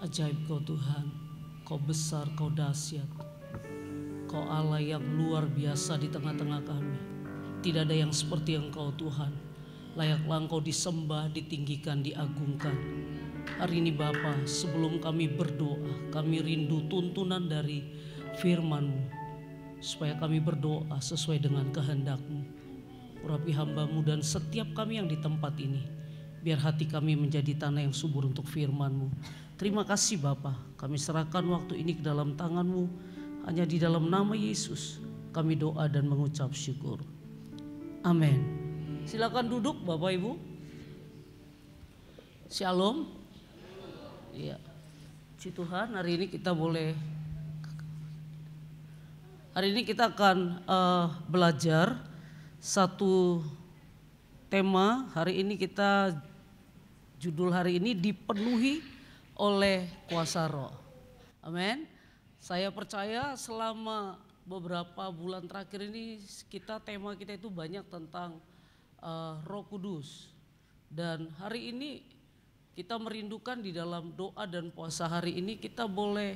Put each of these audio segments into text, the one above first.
Ajaib Kau Tuhan, Kau besar, Kau dahsyat. Kau Allah yang luar biasa di tengah-tengah kami. Tidak ada yang seperti Engkau Tuhan. Layaklah Engkau disembah, ditinggikan, diagungkan. Hari ini Bapa, sebelum kami berdoa, kami rindu tuntunan dari firman-Mu, supaya kami berdoa sesuai dengan kehendak-Mu. Urapi hamba-Mu dan setiap kami yang di tempat ini, biar hati kami menjadi tanah yang subur untuk firman-Mu. Terima kasih Bapa, kami serahkan waktu ini ke dalam tangan-Mu. Hanya di dalam nama Yesus kami doa dan mengucap syukur. Amin. Silakan duduk Bapak Ibu. Shalom. Iya. Puji Tuhan, hari ini kita akan belajar satu tema. Hari ini judul hari ini dipenuhi oleh kuasa Roh. Amin. Saya percaya selama beberapa bulan terakhir ini tema kita itu banyak tentang Roh Kudus. Dan hari ini kita merindukan di dalam doa dan puasa hari ini kita boleh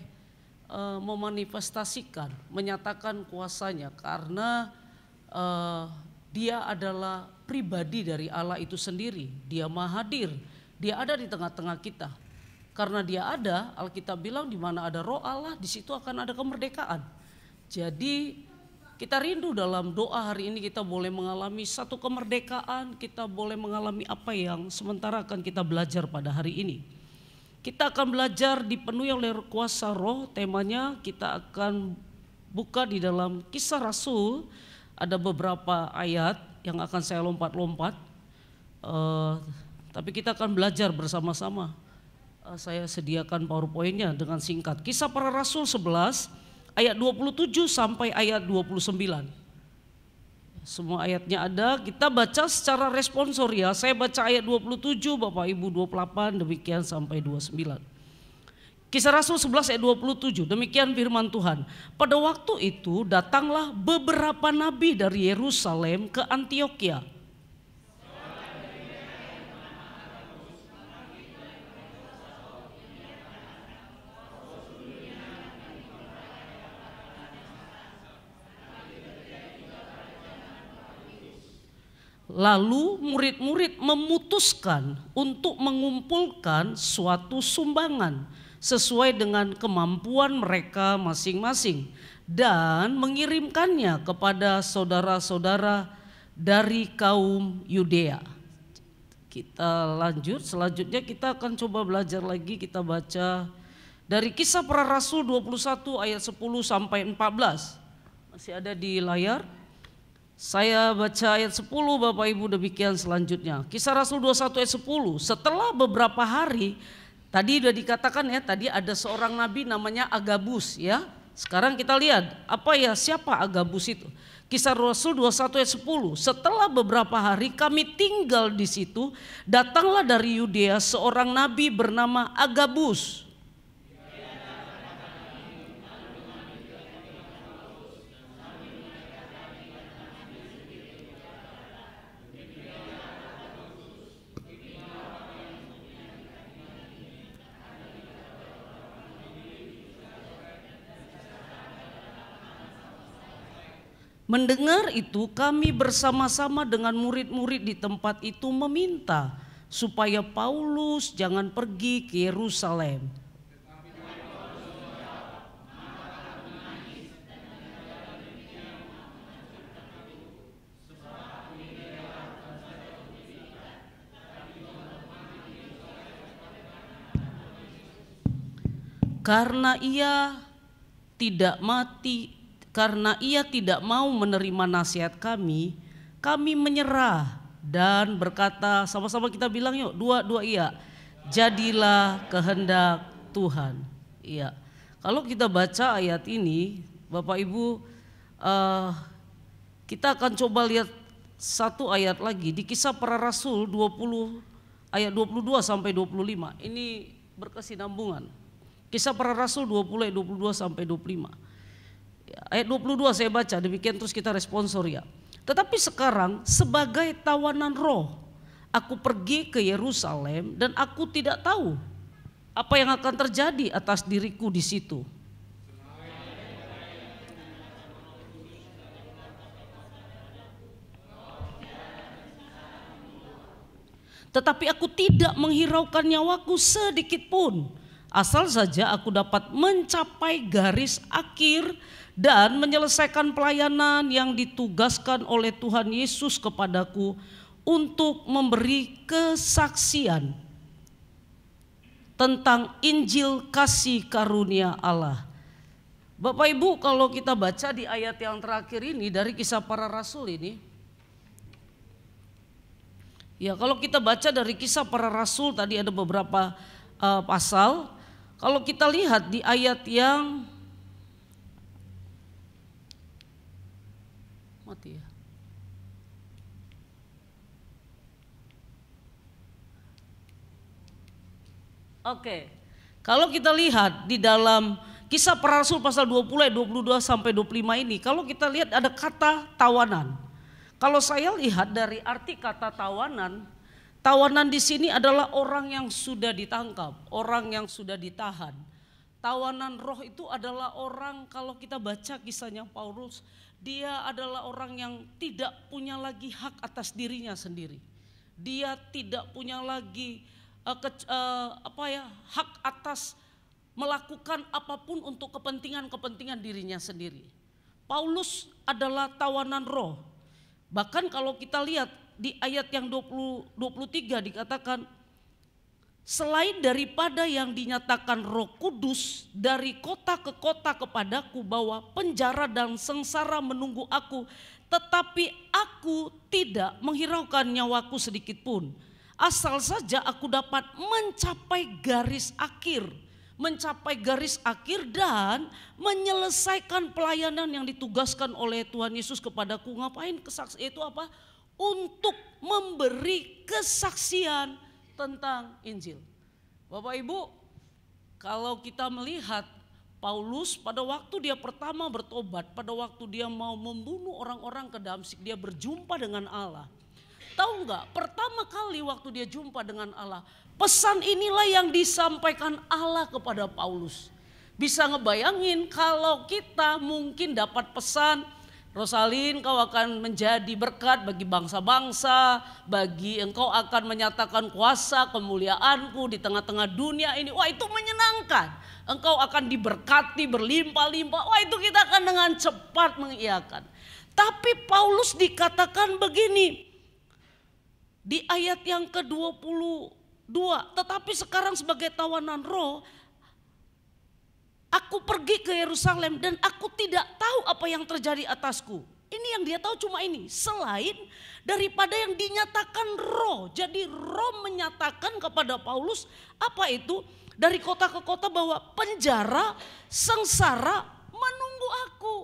memanifestasikan, menyatakan kuasanya, karena dia adalah pribadi dari Allah itu sendiri. Dia maha hadir, dia ada di tengah-tengah kita. Karena dia ada, Alkitab bilang di mana ada Roh Allah, di situ akan ada kemerdekaan. Jadi kita rindu dalam doa hari ini kita boleh mengalami satu kemerdekaan, kita boleh mengalami apa yang sementara akan kita belajar pada hari ini. Kita akan belajar dipenuhi oleh kuasa Roh. Temanya kita akan buka di dalam Kisah Rasul. Ada beberapa ayat yang akan saya lompat-lompat, tapi kita akan belajar bersama-sama. Saya sediakan PowerPoint-nya dengan singkat. Kisah Para Rasul 11 ayat 27 sampai ayat 29. Semua ayatnya ada, kita baca secara responsorial. Saya baca ayat 27, Bapak Ibu 28, demikian sampai 29. Kisah Rasul 11 ayat 27, demikian firman Tuhan. Pada waktu itu datanglah beberapa nabi dari Yerusalem ke Antioquia. Lalu murid-murid memutuskan untuk mengumpulkan suatu sumbangan sesuai dengan kemampuan mereka masing-masing dan mengirimkannya kepada saudara-saudara dari kaum Yudea. Kita lanjut, selanjutnya kita akan coba belajar lagi, kita baca dari Kisah Para Rasul 21 ayat 10 sampai 14. Masih ada di layar. Saya baca ayat 10 Bapak Ibu, demikian selanjutnya. Kisah Rasul 21 ayat 10. Setelah beberapa hari, tadi sudah dikatakan ya, tadi ada seorang nabi namanya Agabus ya. Sekarang kita lihat siapa Agabus itu. Kisah Rasul 21 ayat 10. Setelah beberapa hari kami tinggal di situ, datanglah dari Yudea seorang nabi bernama Agabus. Mendengar itu kami bersama-sama dengan murid-murid di tempat itu meminta supaya Paulus jangan pergi ke Yerusalem. Karena ia tidak mau menerima nasihat kami menyerah dan berkata, sama-sama kita bilang yuk, dua iya, jadilah kehendak Tuhan. Iya. Kalau kita baca ayat ini, Bapak Ibu, kita akan coba lihat satu ayat lagi di Kisah Para Rasul 20 ayat 22 sampai 25. Ini berkesinambungan. Kisah Para Rasul 20 ayat 22 sampai 25. Ayat 22 saya baca, demikian terus kita responsor ya. Tetapi sekarang sebagai tawanan roh, aku pergi ke Yerusalem dan aku tidak tahu Apa yang akan terjadi atas diriku di situ? Tetapi aku tidak menghiraukan nyawaku sedikit pun, asal saja aku dapat mencapai garis akhir dan menyelesaikan pelayanan yang ditugaskan oleh Tuhan Yesus kepadaku untuk memberi kesaksian tentang Injil kasih karunia Allah. Bapak Ibu, kalau kita baca di ayat yang terakhir ini dari Kisah Para Rasul ini, ya, kalau kita baca dari Kisah Para Rasul tadi ada beberapa pasal. Kalau kita lihat di ayat yang mati ya. Oke. Kalau kita lihat di dalam Kisah Para Rasul pasal 20 ayat 22 sampai 25 ini, kalau kita lihat ada kata tawanan. Kalau saya lihat dari arti kata tawanan, tawanan di sini adalah orang yang sudah ditangkap, orang yang sudah ditahan. Tawanan roh itu adalah orang, kalau kita baca kisahnya Paulus, dia adalah orang yang tidak punya lagi hak atas dirinya sendiri. Dia tidak punya lagi hak atas melakukan apapun untuk kepentingan dirinya sendiri. Paulus adalah tawanan roh. Bahkan kalau kita lihat di ayat yang 23 dikatakan, selain daripada yang dinyatakan Roh Kudus dari kota ke kota kepadaku bahwa penjara dan sengsara menunggu aku, tetapi aku tidak menghiraukan nyawaku sedikit pun, asal saja aku dapat mencapai garis akhir dan menyelesaikan pelayanan yang ditugaskan oleh Tuhan Yesus kepadaku. Ngapain kesaksian itu apa? Untuk memberi kesaksian tentang Injil. Bapak Ibu, kalau kita melihat Paulus pada waktu dia pertama bertobat, pada waktu dia mau membunuh orang-orang ke Damsyik, dia berjumpa dengan Allah. Tahu nggak? Pertama kali waktu dia jumpa dengan Allah, pesan inilah yang disampaikan Allah kepada Paulus. Bisa ngebayangin kalau kita mungkin dapat pesan, Rosalin, kau akan menjadi berkat bagi bangsa-bangsa, bagi engkau akan menyatakan kuasa kemuliaanku di tengah-tengah dunia ini. Wah, itu menyenangkan. Engkau akan diberkati berlimpah-limpah. Wah, itu kita akan dengan cepat mengiyakan. Tapi Paulus dikatakan begini di ayat yang ke-22, tetapi sekarang sebagai tawanan roh, aku pergi ke Yerusalem dan aku tidak tahu apa yang terjadi atasku. Ini yang dia tahu cuma ini, selain daripada yang dinyatakan roh. Jadi roh menyatakan kepada Paulus apa itu? Dari kota ke kota bahwa penjara, sengsara menunggu aku.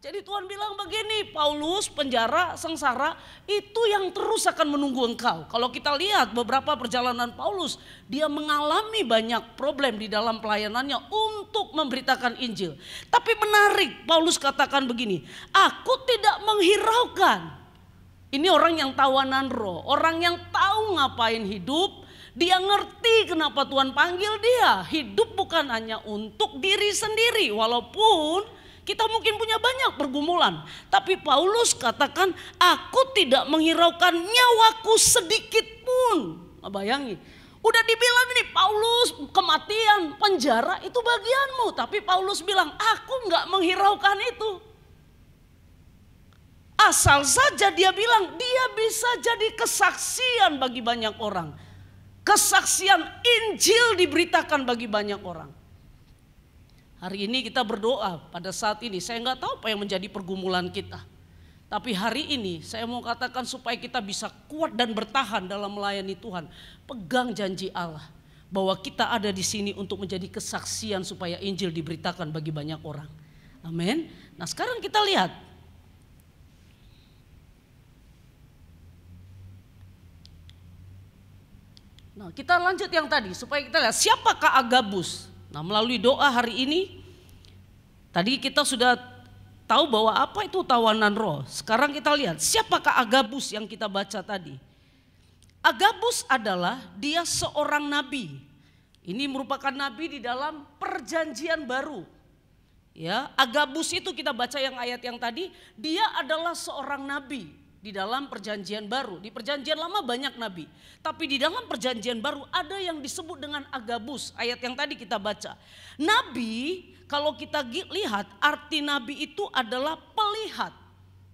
Jadi Tuhan bilang begini, Paulus, penjara, sengsara itu yang terus akan menunggu engkau. Kalau kita lihat beberapa perjalanan Paulus, dia mengalami banyak problem di dalam pelayanannya untuk memberitakan Injil. Tapi menarik, Paulus katakan begini, aku tidak menghiraukan. Ini orang yang tawanan roh, orang yang tahu ngapain hidup. Dia ngerti kenapa Tuhan panggil dia. Hidup bukan hanya untuk diri sendiri, walaupun kita mungkin punya banyak pergumulan. Tapi Paulus katakan, aku tidak menghiraukan nyawaku sedikit pun. Nah, bayangin, udah dibilang ini Paulus, kematian, penjara itu bagianmu. Tapi Paulus bilang, aku gak menghiraukan itu. Asal saja dia bilang, dia bisa jadi kesaksian bagi banyak orang. Kesaksian Injil diberitakan bagi banyak orang. Hari ini kita berdoa pada saat ini, saya nggak tahu apa yang menjadi pergumulan kita. Tapi hari ini saya mau katakan supaya kita bisa kuat dan bertahan dalam melayani Tuhan. Pegang janji Allah bahwa kita ada di sini untuk menjadi kesaksian supaya Injil diberitakan bagi banyak orang. Amin. Nah, sekarang kita lihat. Nah, kita lanjut yang tadi supaya kita lihat siapakah Agabus. Nah, melalui doa hari ini, tadi kita sudah tahu bahwa apa itu tawanan roh. Sekarang kita lihat siapakah Agabus yang kita baca tadi. Agabus adalah dia seorang nabi. Ini merupakan nabi di dalam perjanjian baru. Ya, Agabus itu kita baca yang ayat yang tadi, dia adalah seorang nabi di dalam perjanjian baru. Di perjanjian lama banyak nabi, tapi di dalam perjanjian baru ada yang disebut dengan Agabus. Ayat yang tadi kita baca. Nabi, kalau kita lihat arti nabi itu adalah pelihat.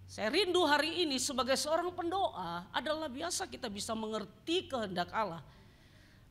Saya rindu hari ini sebagai seorang pendoa adalah biasa kita bisa mengerti kehendak Allah.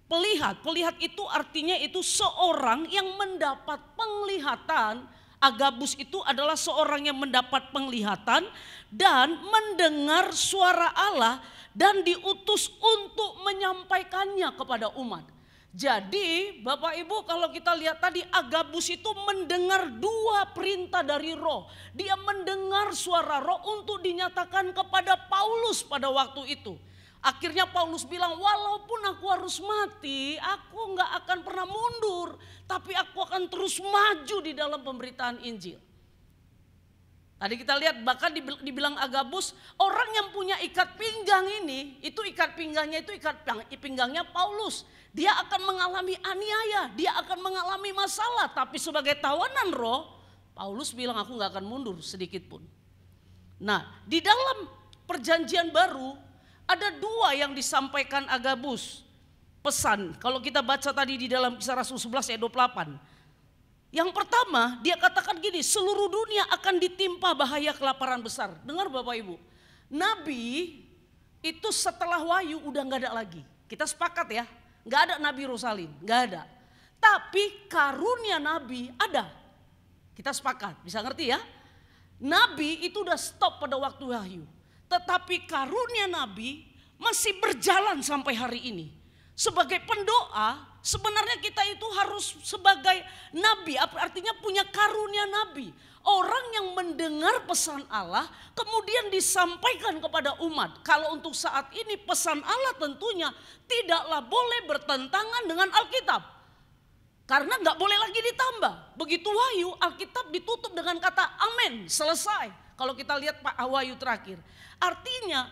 Pelihat itu artinya itu seorang yang mendapat penglihatan. Agabus itu adalah seorang yang mendapat penglihatan dan mendengar suara Allah dan diutus untuk menyampaikannya kepada umat. Jadi Bapak Ibu, kalau kita lihat tadi, Agabus itu mendengar dua perintah dari Roh. Dia mendengar suara Roh untuk dinyatakan kepada Paulus pada waktu itu. Akhirnya Paulus bilang, walaupun aku harus mati, aku gak akan pernah mundur, tapi aku akan terus maju di dalam pemberitaan Injil. Tadi kita lihat bahkan dibilang Agabus, orang yang punya ikat pinggang ini, itu ikat pinggangnya itu ikat pinggangnya Paulus. Dia akan mengalami aniaya, dia akan mengalami masalah, tapi sebagai tawanan roh, Paulus bilang aku gak akan mundur sedikit pun. Nah, di dalam perjanjian baru, ada dua yang disampaikan Agabus pesan. Kalau kita baca tadi di dalam Kisah Rasul 11 ayat 28. Yang pertama dia katakan gini, seluruh dunia akan ditimpa bahaya kelaparan besar. Dengar Bapak Ibu, Nabi itu setelah wahyu udah gak ada lagi. Kita sepakat ya, gak ada Nabi Rosalin, gak ada. Tapi karunia Nabi ada. Kita sepakat, bisa ngerti ya. Nabi itu udah stop pada waktu wahyu. Tetapi karunia Nabi masih berjalan sampai hari ini. Sebagai pendoa, sebenarnya kita itu harus sebagai Nabi, artinya punya karunia Nabi. Orang yang mendengar pesan Allah kemudian disampaikan kepada umat. Kalau untuk saat ini pesan Allah tentunya tidaklah boleh bertentangan dengan Alkitab. Karena gak boleh lagi ditambah. Begitu wahyu, Alkitab ditutup dengan kata amin, selesai. Kalau kita lihat Pak Wahyu terakhir. Artinya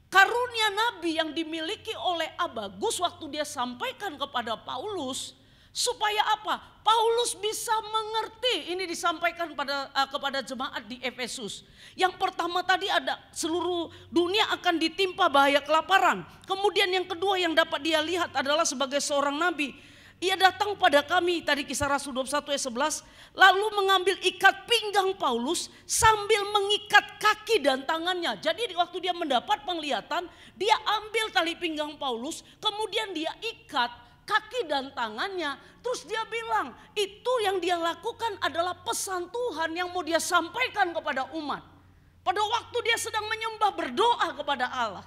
karunia Nabi yang dimiliki oleh Agabus waktu dia sampaikan kepada Paulus. Supaya apa? Paulus bisa mengerti. Ini disampaikan kepada jemaat di Efesus. Yang pertama tadi ada seluruh dunia akan ditimpa bahaya kelaparan. Kemudian yang kedua yang dapat dia lihat adalah sebagai seorang nabi. Ia datang pada kami, tadi Kisah Rasul 21 ayat 11, lalu mengambil ikat pinggang Paulus sambil mengikat kaki dan tangannya. Jadi waktu dia mendapat penglihatan, dia ambil tali pinggang Paulus, kemudian dia ikat kaki dan tangannya. Terus dia bilang, itu yang dia lakukan adalah pesan Tuhan yang mau dia sampaikan kepada umat. Pada waktu dia sedang menyembah, berdoa kepada Allah.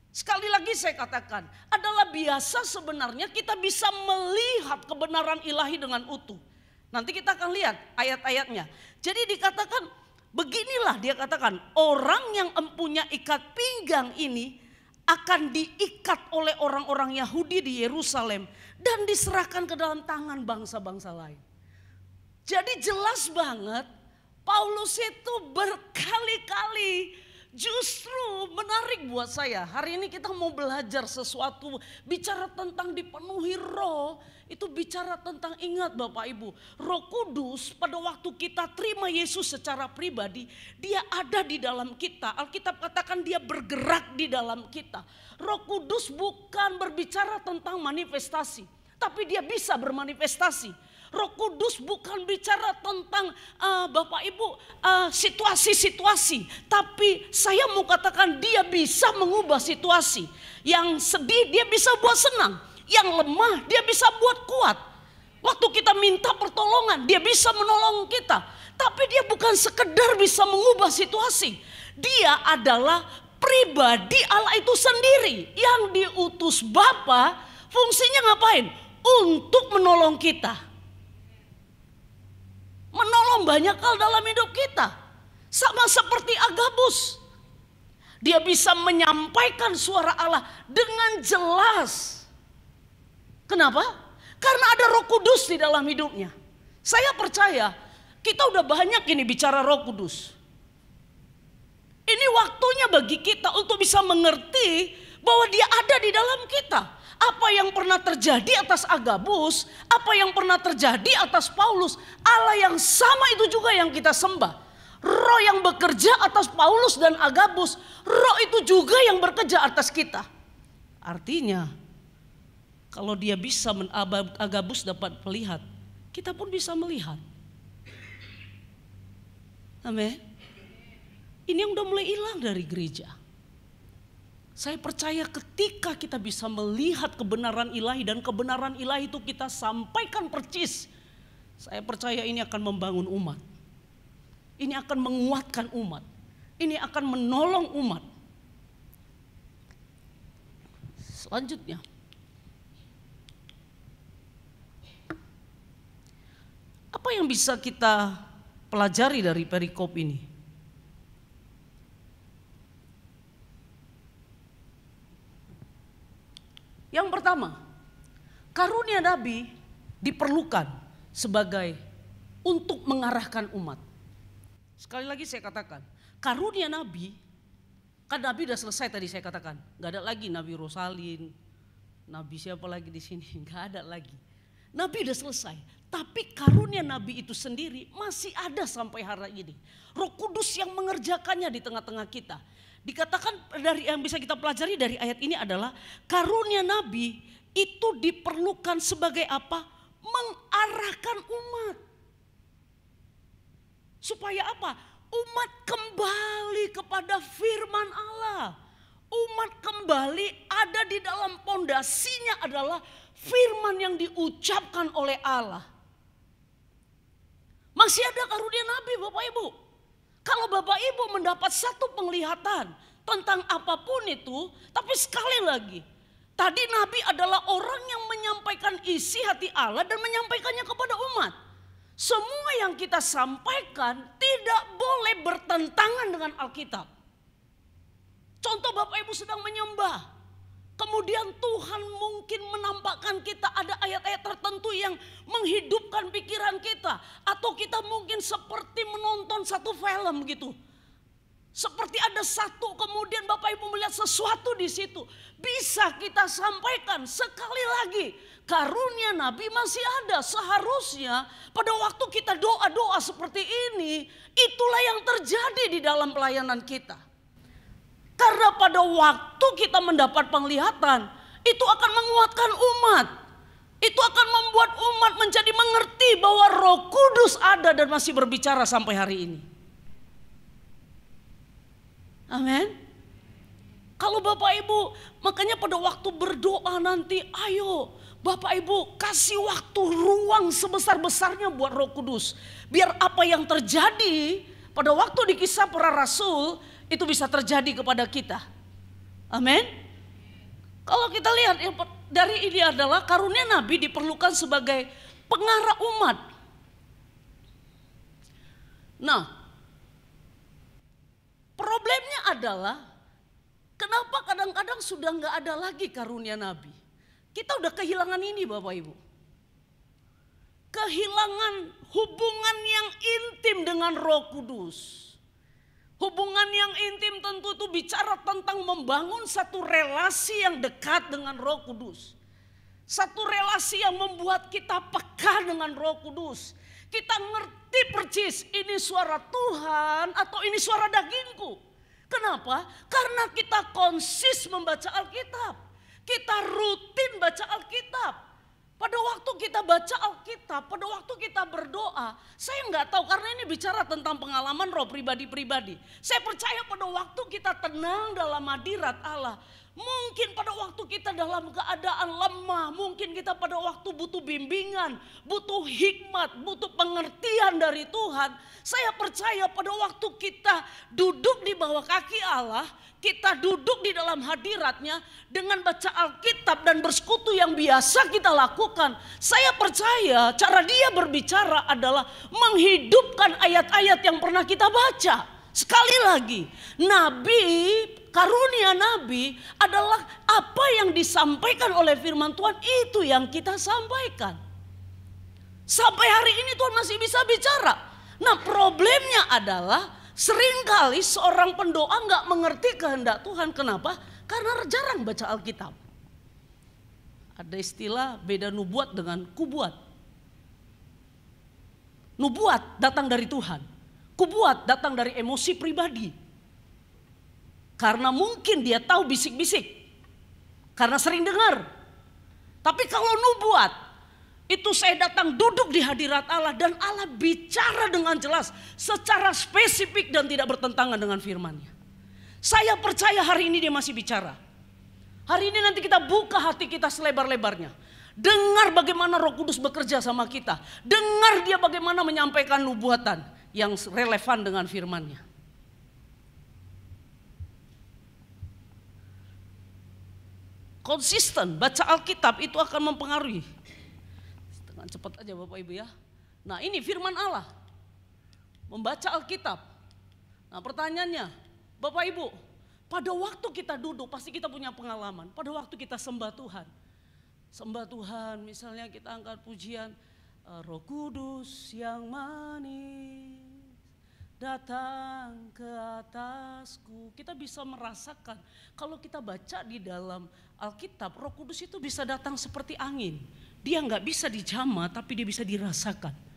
Sekali lagi saya katakan, adalah biasa sebenarnya kita bisa melihat kebenaran ilahi dengan utuh. Nanti kita akan lihat ayat-ayatnya. Jadi dikatakan, beginilah dia katakan, orang yang mempunyai ikat pinggang ini akan diikat oleh orang-orang Yahudi di Yerusalem dan diserahkan ke dalam tangan bangsa-bangsa lain. Jadi jelas banget, Paulus itu berkali-kali. Justru menarik buat saya, hari ini kita mau belajar sesuatu, bicara tentang dipenuhi roh, itu bicara tentang, ingat Bapak Ibu, Roh Kudus pada waktu kita terima Yesus secara pribadi, dia ada di dalam kita. Alkitab katakan dia bergerak di dalam kita. Roh Kudus bukan berbicara tentang manifestasi, tapi dia bisa bermanifestasi. Roh Kudus bukan bicara tentang Bapak Ibu situasi-situasi, tapi saya mau katakan dia bisa mengubah situasi. Yang sedih dia bisa buat senang, yang lemah dia bisa buat kuat. Waktu kita minta pertolongan dia bisa menolong kita. Tapi dia bukan sekedar bisa mengubah situasi, dia adalah pribadi Allah itu sendiri yang diutus Bapa. Fungsinya ngapain? Untuk menolong kita. Menolong banyak hal dalam hidup kita. Sama seperti Agabus. Dia bisa menyampaikan suara Allah dengan jelas. Kenapa? Karena ada Roh Kudus di dalam hidupnya. Saya percaya kita udah banyak ini bicara Roh Kudus. Ini waktunya bagi kita untuk bisa mengerti bahwa dia ada di dalam kita. Apa yang pernah terjadi atas Agabus, apa yang pernah terjadi atas Paulus, Allah yang sama itu juga yang kita sembah. Roh yang bekerja atas Paulus dan Agabus, roh itu juga yang bekerja atas kita. Artinya, kalau dia bisa, Agabus dapat melihat, kita pun bisa melihat. Amin. Ini yang udah mulai hilang dari gereja. Saya percaya ketika kita bisa melihat kebenaran ilahi dan kebenaran ilahi itu kita sampaikan percis, saya percaya ini akan membangun umat. Ini akan menguatkan umat. Ini akan menolong umat. Selanjutnya, apa yang bisa kita pelajari dari perikop ini? Yang pertama, karunia nabi diperlukan sebagai untuk mengarahkan umat. Sekali lagi saya katakan, karunia nabi, kan nabi udah selesai tadi saya katakan, nggak ada lagi Nabi Rosalin, nabi siapa lagi di sini, nggak ada lagi. Nabi udah selesai, tapi karunia nabi itu sendiri masih ada sampai hari ini. Roh Kudus yang mengerjakannya di tengah-tengah kita. Dikatakan dari yang bisa kita pelajari dari ayat ini adalah karunia nabi itu diperlukan sebagai apa? Mengarahkan umat. Supaya apa? Umat kembali kepada firman Allah. Umat kembali ada di dalam pondasinya adalah firman yang diucapkan oleh Allah. Masih ada karunia nabi Bapak Ibu. Kalau Bapak Ibu mendapat satu penglihatan tentang apapun itu, tapi sekali lagi, tadi nabi adalah orang yang menyampaikan isi hati Allah dan menyampaikannya kepada umat. Semua yang kita sampaikan tidak boleh bertentangan dengan Alkitab. Contoh Bapak Ibu sedang menyembah, kemudian Tuhan mungkin menampakkan kita ada ayat-ayat tertentu yang menghidupkan pikiran kita. Atau kita mungkin seperti menonton satu film gitu. Seperti ada satu kemudian Bapak Ibu melihat sesuatu di situ. Bisa kita sampaikan sekali lagi. Karunia nabi masih ada. Seharusnya pada waktu kita doa-doa seperti ini, itulah yang terjadi di dalam pelayanan kita. Karena pada waktu kita mendapat penglihatan, itu akan menguatkan umat. Itu akan membuat umat menjadi mengerti bahwa Roh Kudus ada dan masih berbicara sampai hari ini. Amin. Kalau Bapak Ibu, makanya pada waktu berdoa nanti, ayo Bapak Ibu kasih waktu ruang sebesar-besarnya buat Roh Kudus. Biar apa yang terjadi pada waktu di Kisah Para Rasul itu bisa terjadi kepada kita. Amin. Kalau kita lihat dari ini adalah karunia nabi diperlukan sebagai pengarah umat. Nah, problemnya adalah kenapa kadang-kadang sudah nggak ada lagi karunia nabi. Kita udah kehilangan ini Bapak Ibu. Kehilangan hubungan yang intim dengan Roh Kudus. Hubungan yang intim tentu itu bicara tentang membangun satu relasi yang dekat dengan Roh Kudus. Satu relasi yang membuat kita peka dengan Roh Kudus. Kita ngerti percis ini suara Tuhan atau ini suara dagingku. Kenapa? Karena kita konsis membaca Alkitab. Kita rutin baca Alkitab. Pada waktu kita baca Alkitab, pada waktu kita berdoa, saya nggak tahu karena ini bicara tentang pengalaman roh pribadi-pribadi. Saya percaya pada waktu kita tenang dalam hadirat Allah, mungkin pada waktu kita dalam keadaan lemah, mungkin kita pada waktu butuh bimbingan, butuh hikmat, butuh pengertian dari Tuhan. Saya percaya pada waktu kita duduk di bawah kaki Allah, kita duduk di dalam hadiratnya dengan baca Alkitab dan bersekutu yang biasa kita lakukan. Saya percaya cara dia berbicara adalah menghidupkan ayat-ayat yang pernah kita baca. Sekali lagi, nabi, karunia nabi adalah apa yang disampaikan oleh firman Tuhan, itu yang kita sampaikan. Sampai hari ini Tuhan masih bisa bicara. Nah, problemnya adalah seringkali seorang pendoa nggak mengerti kehendak Tuhan. Kenapa? Karena jarang baca Alkitab. Ada istilah beda nubuat dengan kubuat. Nubuat datang dari Tuhan. Kubuat datang dari emosi pribadi. Karena mungkin dia tahu bisik-bisik. Karena sering dengar. Tapi kalau nubuat, itu saya datang duduk di hadirat Allah dan Allah bicara dengan jelas. Secara spesifik dan tidak bertentangan dengan firman-Nya. Saya percaya hari ini dia masih bicara. Hari ini nanti kita buka hati kita selebar-lebarnya. Dengar bagaimana Roh Kudus bekerja sama kita. Dengar dia bagaimana menyampaikan nubuatan yang relevan dengan firman-Nya. Konsisten baca Alkitab itu akan mempengaruhi. Dengan cepat aja Bapak Ibu ya. Nah ini firman Allah. Membaca Alkitab. Nah pertanyaannya, Bapak Ibu, pada waktu kita duduk pasti kita punya pengalaman. Pada waktu kita sembah Tuhan. Sembah Tuhan, misalnya kita angkat pujian Roh Kudus yang manis datang ke atasku. Kita bisa merasakan kalau kita baca di dalam Alkitab, Roh Kudus itu bisa datang seperti angin. Dia nggak bisa dijamah tapi dia bisa dirasakan.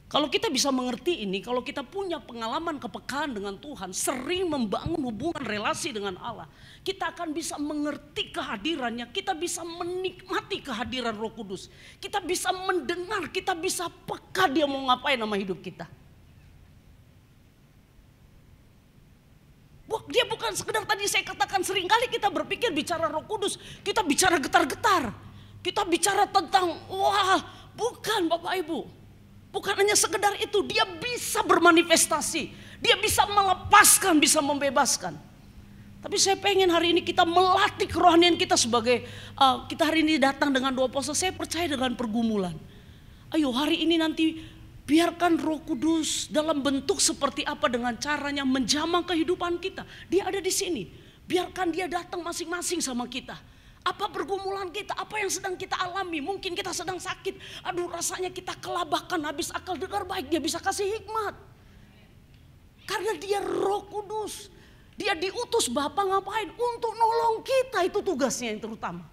Kalau kita bisa mengerti ini, kalau kita punya pengalaman kepekaan dengan Tuhan, sering membangun hubungan relasi dengan Allah, kita akan bisa mengerti kehadirannya, kita bisa menikmati kehadiran Roh Kudus. Kita bisa mendengar, kita bisa peka dia mau ngapain sama hidup kita. Dia bukan sekedar tadi saya katakan seringkali kita berpikir bicara Roh Kudus, kita bicara getar-getar. Kita bicara tentang wah, bukan Bapak Ibu. Bukan hanya sekedar itu, dia bisa bermanifestasi. Dia bisa melepaskan, bisa membebaskan. Tapi saya pengen hari ini kita melatih kerohanian kita sebagai, kita hari ini datang dengan doa puasa, saya percaya dengan pergumulan. Ayo hari ini nanti biarkan Roh Kudus dalam bentuk seperti apa dengan caranya menjamah kehidupan kita. Dia ada di sini, biarkan dia datang masing-masing sama kita. Apa pergumulan kita, apa yang sedang kita alami, mungkin kita sedang sakit. Aduh rasanya kita kelabakan, habis akal, dengar baik, dia bisa kasih hikmat. Karena dia Roh Kudus, dia diutus Bapa ngapain? Untuk nolong kita, itu tugasnya yang terutama.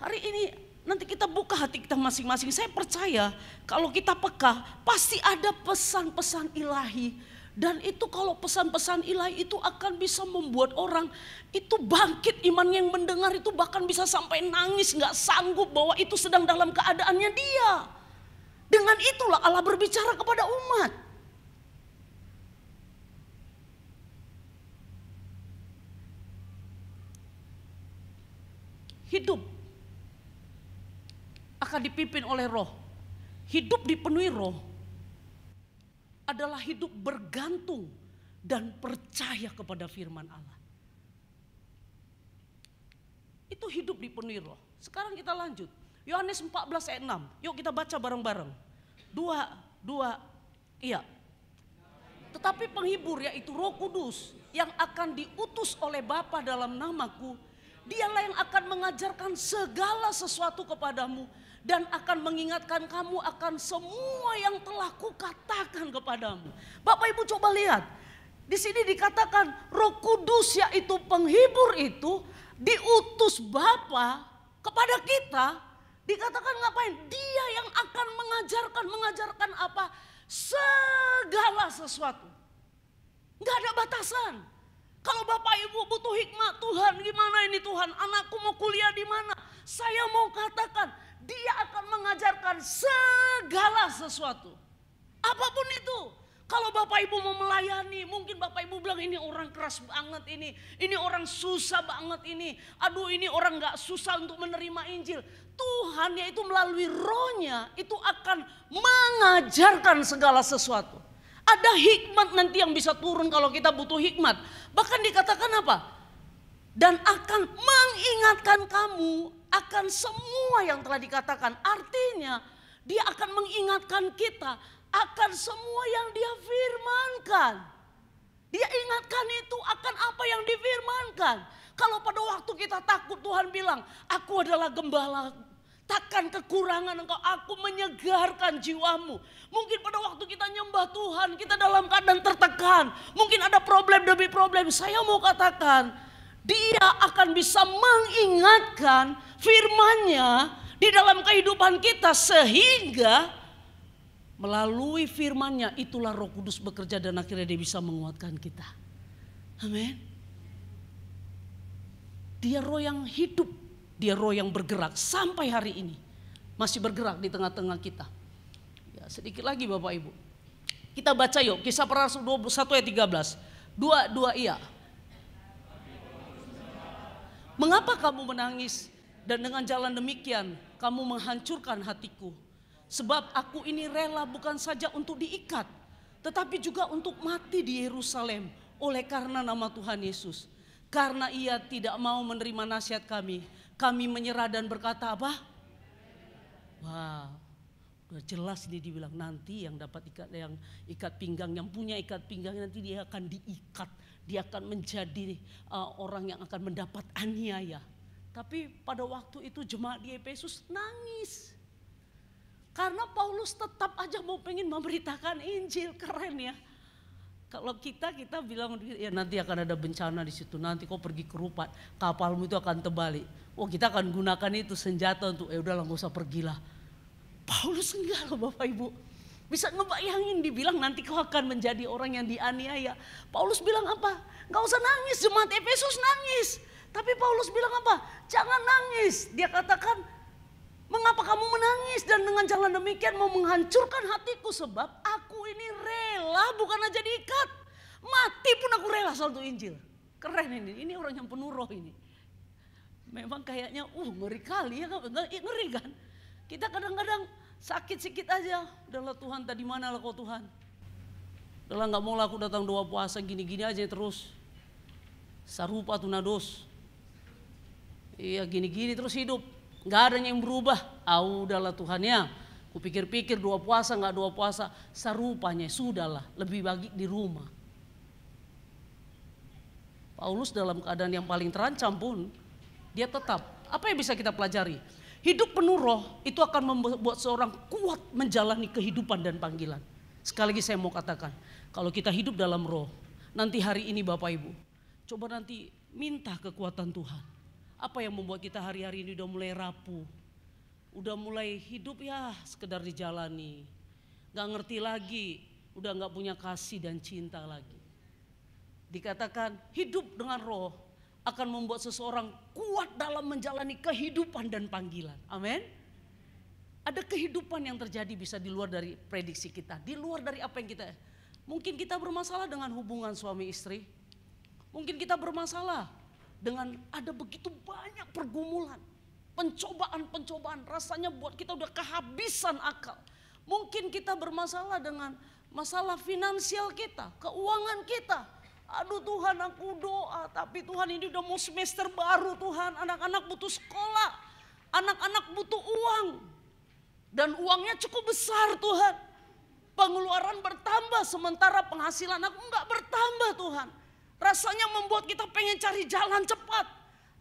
Hari ini nanti kita buka hati kita masing-masing. Saya percaya kalau kita peka, pasti ada pesan-pesan ilahi. Dan itu kalau pesan-pesan ilahi itu akan bisa membuat orang itu bangkit, iman yang mendengar itu bahkan bisa sampai nangis, gak sanggup bahwa itu sedang dalam keadaannya dia. Dengan itulah Allah berbicara kepada umat. Hidup akan dipimpin oleh Roh. Hidup dipenuhi Roh adalah hidup bergantung dan percaya kepada firman Allah. Itu hidup dipenuhi Roh. Sekarang kita lanjut. Yohanes 14 ayat 6. Yuk kita baca bareng-bareng. Iya. Tetapi penghibur yaitu Roh Kudus yang akan diutus oleh Bapa dalam namaku, dialah yang akan mengajarkan segala sesuatu kepadamu dan akan mengingatkan kamu akan semua yang telah kukatakan kepadamu. Bapak Ibu coba lihat. Di sini dikatakan Roh Kudus yaitu penghibur itu diutus Bapa kepada kita. Dikatakan ngapain? Dia yang akan mengajarkan apa? Segala sesuatu. Gak ada batasan. Kalau Bapak Ibu butuh hikmat, Tuhan gimana ini Tuhan? Anakku mau kuliah di mana? Saya mau katakan, dia akan mengajarkan segala sesuatu. Apapun itu. Kalau Bapak Ibu mau melayani, mungkin Bapak Ibu bilang ini orang keras banget ini orang susah banget ini. Aduh ini orang gak susah untuk menerima Injil. Tuhan yaitu melalui Roh-Nya itu akan mengajarkan segala sesuatu. Ada hikmat nanti yang bisa turun kalau kita butuh hikmat. Bahkan dikatakan apa? Dan akan mengingatkan kamu akan semua yang telah dikatakan. Artinya dia akan mengingatkan kita akan semua yang dia firmankan. Dia ingatkan itu akan apa yang difirmankan. Kalau pada waktu kita takut Tuhan bilang, aku adalah gembala, takkan kekurangan engkau, aku menyegarkan jiwamu. Mungkin pada waktu kita nyembah Tuhan, kita dalam keadaan tertekan. Mungkin ada problem demi problem, saya mau katakan, Dia akan bisa mengingatkan firman-Nya di dalam kehidupan kita, sehingga melalui firman-Nya itulah Roh Kudus bekerja dan akhirnya dia bisa menguatkan kita. Amin. Dia roh yang hidup, dia roh yang bergerak sampai hari ini. Masih bergerak di tengah-tengah kita. Ya, sedikit lagi Bapak Ibu. Kita baca yuk Kisah Para Rasul 21 ayat 13. Dua iya. Mengapa kamu menangis dan dengan jalan demikian kamu menghancurkan hatiku? Sebab aku ini rela bukan saja untuk diikat, tetapi juga untuk mati di Yerusalem oleh karena nama Tuhan Yesus. Karena ia tidak mau menerima nasihat kami menyerah dan berkata apa? Wah, udah jelas ini dibilang nanti yang dapat ikat pinggang, yang punya ikat pinggang nanti dia akan diikat. Dia akan menjadi orang yang akan mendapat aniaya. Tapi pada waktu itu jemaat di Efesus nangis. Karena Paulus tetap aja mau pengen memberitakan Injil. Keren ya. Kalau kita bilang ya nanti akan ada bencana di situ. Nanti kau pergi ke Rupat, kapalmu itu akan terbalik. Oh, kita akan gunakan itu senjata untuk udahlah gak usah pergilah. Paulus enggak loh Bapak Ibu. Bisa ngebayangin dibilang nanti kau akan menjadi orang yang dianiaya. Paulus bilang apa? Gak usah nangis, jemaat Efesus nangis. Tapi Paulus bilang apa? Jangan nangis. Dia katakan, mengapa kamu menangis dan dengan jalan demikian mau menghancurkan hatiku? Sebab aku ini rela bukan aja diikat. Mati pun aku rela satu Injil. Keren ini orang yang penuh roh ini. Memang kayaknya ngeri kali ya, ngeri kan? Kita kadang-kadang sakit sedikit aja, udahlah Tuhan tadi mana lah kau Tuhan. Udahlah gak mau lah aku datang doa puasa gini-gini aja terus. Sarupa tunados. Iya gini-gini terus hidup. Gak ada yang berubah. Udahlah Tuhan ya. Kupikir-pikir doa puasa gak doa puasa. Sarupanya sudahlah lebih baik di rumah. Paulus dalam keadaan yang paling terancam pun dia tetap. Apa yang bisa kita pelajari? Hidup penuh roh itu akan membuat seorang kuat menjalani kehidupan dan panggilan. Sekali lagi saya mau katakan, kalau kita hidup dalam roh, nanti hari ini Bapak Ibu, coba nanti minta kekuatan Tuhan. Apa yang membuat kita hari-hari ini udah mulai rapuh, udah mulai hidup ya sekedar dijalani, gak ngerti lagi, udah gak punya kasih dan cinta lagi. Dikatakan hidup dengan roh akan membuat seseorang kuat dalam menjalani kehidupan dan panggilan. Amin. Ada kehidupan yang terjadi bisa di luar dari prediksi kita, di luar dari apa yang kita. Mungkin kita bermasalah dengan hubungan suami istri. Mungkin kita bermasalah dengan ada begitu banyak pergumulan, pencobaan-pencobaan, rasanya buat kita udah kehabisan akal. Mungkin kita bermasalah dengan masalah finansial kita, keuangan kita. Aduh Tuhan, aku doa, tapi Tuhan ini udah mau semester baru Tuhan, anak-anak butuh sekolah, anak-anak butuh uang, dan uangnya cukup besar Tuhan. Pengeluaran bertambah sementara penghasilan aku enggak bertambah Tuhan. Rasanya membuat kita pengen cari jalan cepat.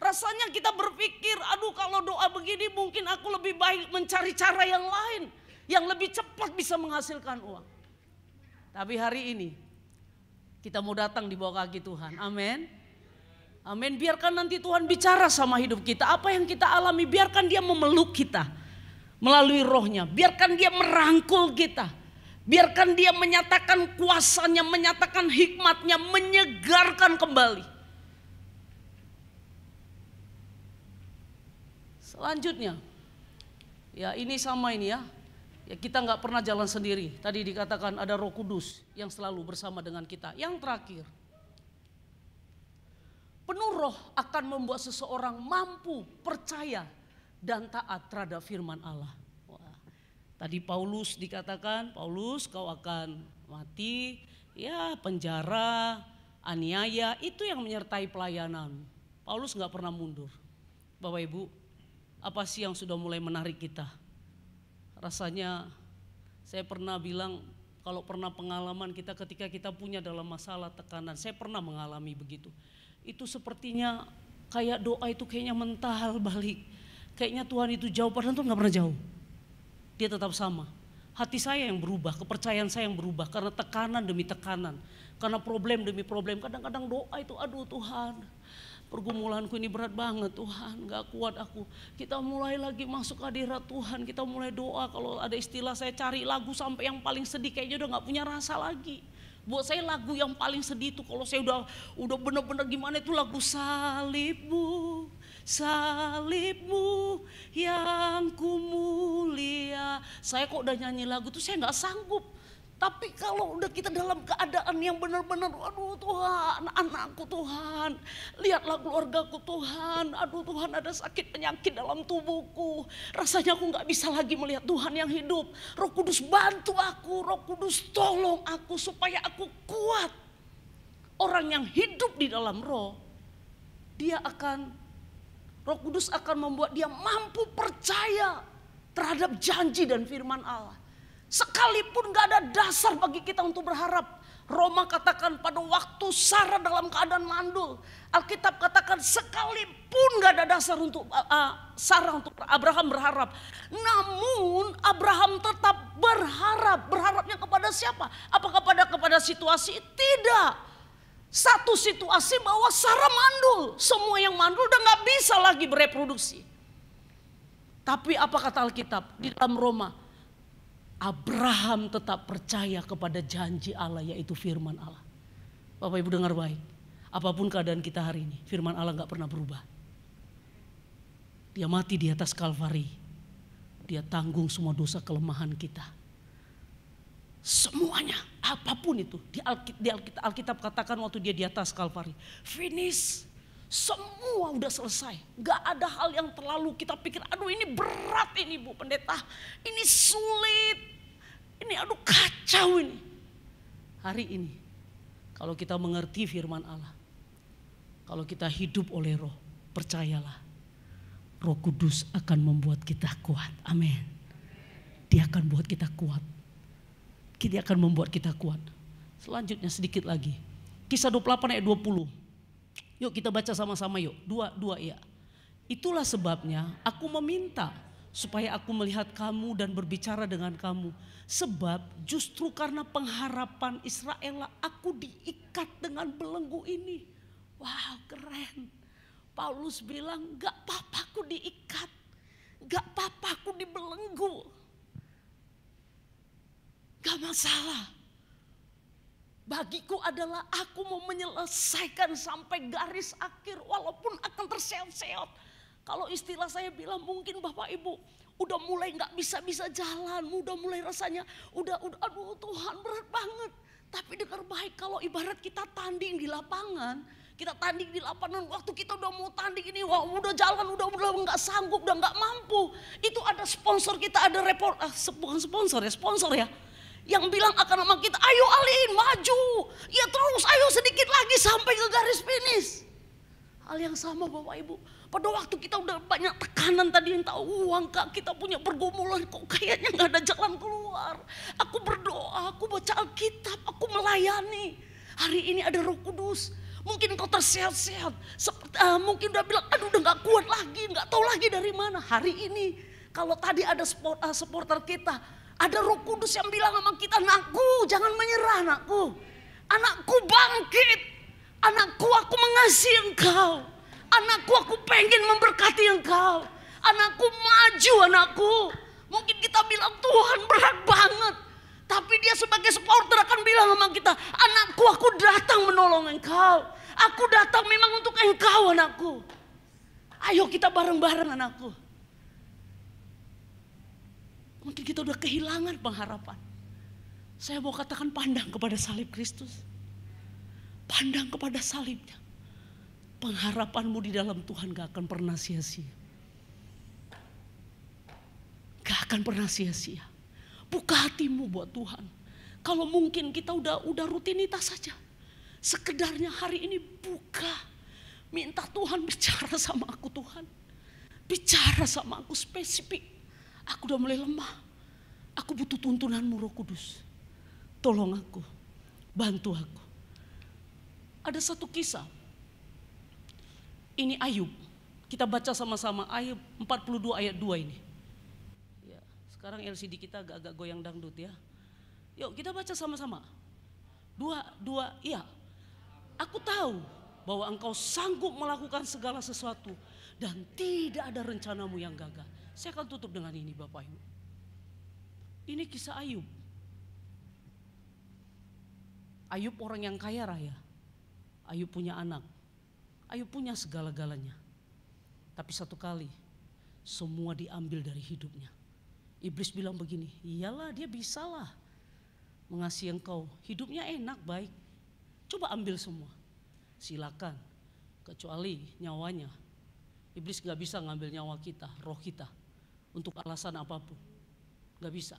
Rasanya kita berpikir, aduh kalau doa begini mungkin aku lebih baik mencari cara yang lain, yang lebih cepat bisa menghasilkan uang. Tapi hari ini kita mau datang di bawah kaki Tuhan. Amin. Amin. Biarkan nanti Tuhan bicara sama hidup kita. Apa yang kita alami biarkan dia memeluk kita melalui rohnya. Biarkan dia merangkul kita. Biarkan dia menyatakan kuasanya, menyatakan hikmatnya, menyegarkan kembali. Selanjutnya, ya ini sama ini ya. Ya kita nggak pernah jalan sendiri. Tadi dikatakan ada Roh Kudus yang selalu bersama dengan kita. Yang terakhir, penuh roh akan membuat seseorang mampu percaya dan taat terhadap firman Allah. Wah, tadi Paulus dikatakan, Paulus kau akan mati, ya penjara, aniaya, itu yang menyertai pelayanan. Paulus nggak pernah mundur. Bapak Ibu, apa sih yang sudah mulai menarik kita? Rasanya saya pernah bilang kalau pernah pengalaman kita ketika kita punya dalam masalah tekanan, saya pernah mengalami begitu. Itu sepertinya kayak doa itu kayaknya mental balik. Kayaknya Tuhan itu jauh, padahal Tuhan gak pernah jauh. Dia tetap sama. Hati saya yang berubah, kepercayaan saya yang berubah karena tekanan demi tekanan. Karena problem demi problem. Kadang-kadang doa itu aduh Tuhan, pergumulanku ini berat banget Tuhan, gak kuat aku. Kita mulai lagi masuk hadirat Tuhan, kita mulai doa. Kalau ada istilah saya cari lagu sampai yang paling sedih, kayaknya udah gak punya rasa lagi. Buat saya lagu yang paling sedih itu kalau saya udah bener-bener gimana itu lagu salibmu, salibmu yang kumulia. Saya kok udah nyanyi lagu itu saya gak sanggup. Tapi kalau udah kita dalam keadaan yang benar-benar, aduh Tuhan, anakku Tuhan, lihatlah keluargaku Tuhan, aduh Tuhan ada sakit penyakit dalam tubuhku. Rasanya aku gak bisa lagi melihat Tuhan yang hidup. Roh Kudus bantu aku, Roh Kudus tolong aku supaya aku kuat. Orang yang hidup di dalam roh, Roh Kudus akan membuat dia mampu percaya terhadap janji dan firman Allah. Sekalipun gak ada dasar bagi kita untuk berharap. Roma katakan pada waktu Sarah dalam keadaan mandul. Alkitab katakan sekalipun gak ada dasar untuk Sarah, untuk Abraham berharap. Namun Abraham tetap berharap. Berharapnya kepada siapa? Apakah kepada situasi? Tidak. Satu situasi bahwa Sarah mandul. Semua yang mandul udah gak bisa lagi bereproduksi. Tapi apa kata Alkitab di dalam Roma? Abraham tetap percaya kepada janji Allah, yaitu firman Allah. Bapak Ibu dengar baik. Apapun keadaan kita hari ini, firman Allah gak pernah berubah. Dia mati di atas Kalvari. Dia tanggung semua dosa kelemahan kita. Semuanya, apapun itu. Di Alkitab katakan waktu dia di atas Kalvari. Finish. Semua udah selesai. Gak ada hal yang terlalu kita pikir, aduh ini berat ini Bu Pendeta. Ini sulit. Ini aduh kacau ini. Hari ini kalau kita mengerti firman Allah, kalau kita hidup oleh roh, percayalah Roh Kudus akan membuat kita kuat. Amin. Dia akan buat kita kuat. Dia akan membuat kita kuat. Selanjutnya sedikit lagi. Kisah 28 ayat 20. Yuk kita baca sama-sama yuk. Dua ya. Itulah sebabnya aku meminta supaya aku melihat kamu dan berbicara dengan kamu. Sebab justru karena pengharapan Israel aku diikat dengan belenggu ini. Wow, keren. Paulus bilang gak apa-apa aku diikat. Gak apa-apa aku dibelenggu. Gak masalah. Bagiku adalah aku mau menyelesaikan sampai garis akhir walaupun akan terseok-seok. Kalau istilah saya bilang mungkin Bapak Ibu udah mulai gak bisa jalan, udah mulai rasanya udah aduh Tuhan berat banget. Tapi dengar baik, kalau ibarat kita tanding di lapangan, kita tanding di lapangan waktu kita udah mau tanding ini, wah udah jalan, udah nggak sanggup, udah nggak mampu. Itu ada sponsor kita, ada bukan sponsor ya, yang bilang akan sama kita, ayo Alin maju, ya terus, ayo sedikit lagi sampai ke garis finish. Hal yang sama Bapak Ibu. Pada waktu kita udah banyak tekanan tadi, yang tahu uang kak, kita punya pergumulan, kok kayaknya gak ada jalan keluar. Aku berdoa, aku baca Alkitab, aku melayani. Hari ini ada Roh Kudus. Mungkin kau tersehat-sehat, mungkin udah bilang, aduh udah gak kuat lagi, gak tahu lagi dari mana. Hari ini, kalau tadi ada supporter kita, ada Roh Kudus yang bilang sama kita, anakku jangan menyerah anakku. Anakku bangkit, anakku aku mengasihi engkau. Anakku aku pengen memberkati engkau. Anakku maju anakku. Mungkin kita bilang Tuhan berat banget. Tapi dia sebagai supporter akan bilang sama kita, anakku aku datang menolong engkau. Aku datang memang untuk engkau anakku. Ayo kita bareng-bareng anakku. Mungkin kita udah kehilangan pengharapan. Saya mau katakan pandang kepada salib Kristus. Pandang kepada salibnya. Pengharapanmu di dalam Tuhan gak akan pernah sia-sia. Gak akan pernah sia-sia. Buka hatimu buat Tuhan. Kalau mungkin kita udah rutinitas saja. Sekedarnya hari ini buka. Minta Tuhan bicara sama aku Tuhan. Bicara sama aku spesifik. Aku udah mulai lemah. Aku butuh tuntunanmu Roh Kudus. Tolong aku. Bantu aku. Ada satu kisah. Ini Ayub. Kita baca sama-sama Ayub 42 ayat 2 ini. Ya, sekarang LCD kita agak-agak goyang dangdut ya. Yuk kita baca sama-sama. Dua, iya. Aku tahu bahwa engkau sanggup melakukan segala sesuatu dan tidak ada rencanamu yang gagal. Saya akan tutup dengan ini Bapak Ibu. Ini kisah Ayub. Ayub orang yang kaya raya. Ayub punya anak. Ayub punya segala-galanya. Tapi satu kali semua diambil dari hidupnya. Iblis bilang begini, iyalah dia bisalah mengasihi engkau. Hidupnya enak, baik. Coba ambil semua. Silakan. Kecuali nyawanya. Iblis gak bisa ngambil nyawa kita, roh kita. Untuk alasan apapun. Gak bisa.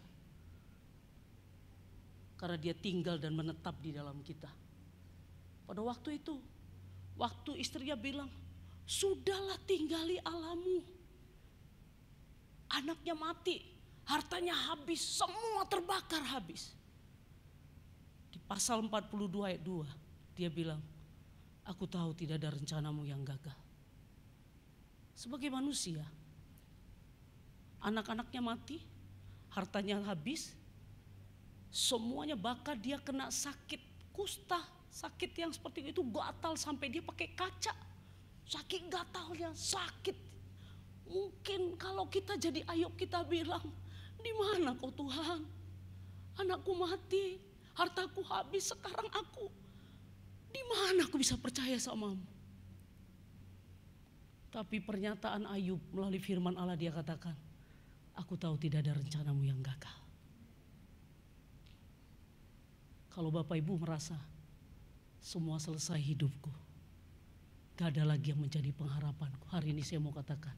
Karena dia tinggal dan menetap di dalam kita. Pada waktu itu, waktu istrinya bilang, sudahlah tinggali Allahmu. Anaknya mati, hartanya habis, semua terbakar habis. Di pasal 42 ayat 2, dia bilang, aku tahu tidak ada rencanamu yang gagal. Sebagai manusia, anak-anaknya mati, hartanya habis, semuanya bakar, dia kena sakit kusta. Sakit yang seperti itu gatal sampai dia pakai kaca. Saking gatalnya, sakit. Mungkin kalau kita jadi Ayub kita bilang, di mana kau Tuhan? Anakku mati, hartaku habis, sekarang aku di mana aku bisa percaya samamu? Tapi pernyataan Ayub melalui firman Allah dia katakan, aku tahu tidak ada rencanamu yang gagal. Kalau Bapak Ibu merasa semua selesai hidupku, gak ada lagi yang menjadi pengharapanku. Hari ini saya mau katakan,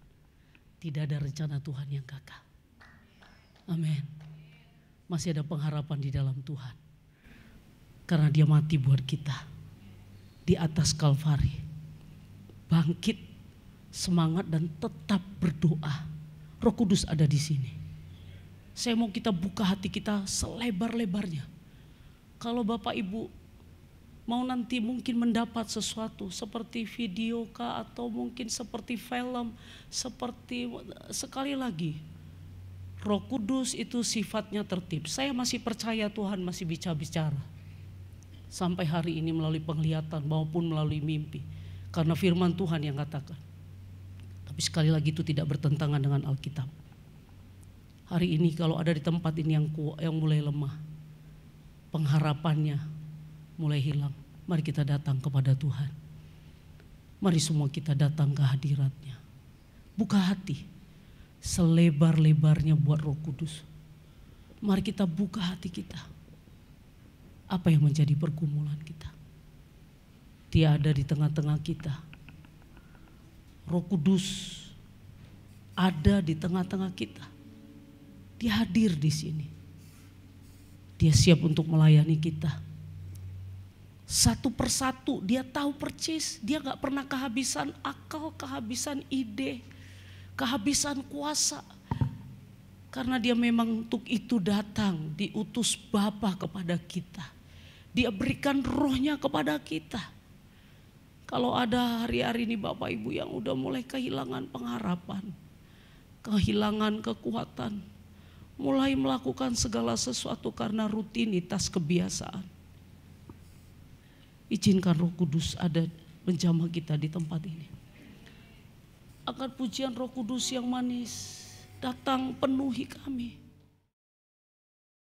tidak ada rencana Tuhan yang gagal. Amin. Masih ada pengharapan di dalam Tuhan. Karena dia mati buat kita. Di atas Kalvari. Bangkit, semangat dan tetap berdoa. Roh Kudus ada di sini. Saya mau kita buka hati kita selebar-lebarnya. Kalau Bapak Ibu mau nanti mungkin mendapat sesuatu seperti video kah atau mungkin seperti film, seperti sekali lagi Roh Kudus itu sifatnya tertib. Saya masih percaya Tuhan masih bicara sampai hari ini melalui penglihatan maupun melalui mimpi, karena firman Tuhan yang katakan. Tapi sekali lagi itu tidak bertentangan dengan Alkitab. Hari ini kalau ada di tempat ini yang mulai lemah, pengharapannya mulai hilang, mari kita datang kepada Tuhan. Mari semua kita datang ke hadirat-Nya. Buka hati selebar-lebarnya buat Roh Kudus. Mari kita buka hati kita. Apa yang menjadi pergumulan kita? Dia ada di tengah-tengah kita. Roh Kudus ada di tengah-tengah kita. Dia hadir di sini. Dia siap untuk melayani kita. Satu persatu dia tahu persis. Dia gak pernah kehabisan akal, kehabisan ide, kehabisan kuasa. Karena dia memang untuk itu datang, diutus Bapa kepada kita. Dia berikan rohnya kepada kita. Kalau ada hari-hari ini Bapak Ibu yang udah mulai kehilangan pengharapan, kehilangan kekuatan, mulai melakukan segala sesuatu karena rutinitas kebiasaan. Izinkan Roh Kudus ada menjamah kita di tempat ini. Agar pujian Roh Kudus yang manis datang penuhi kami.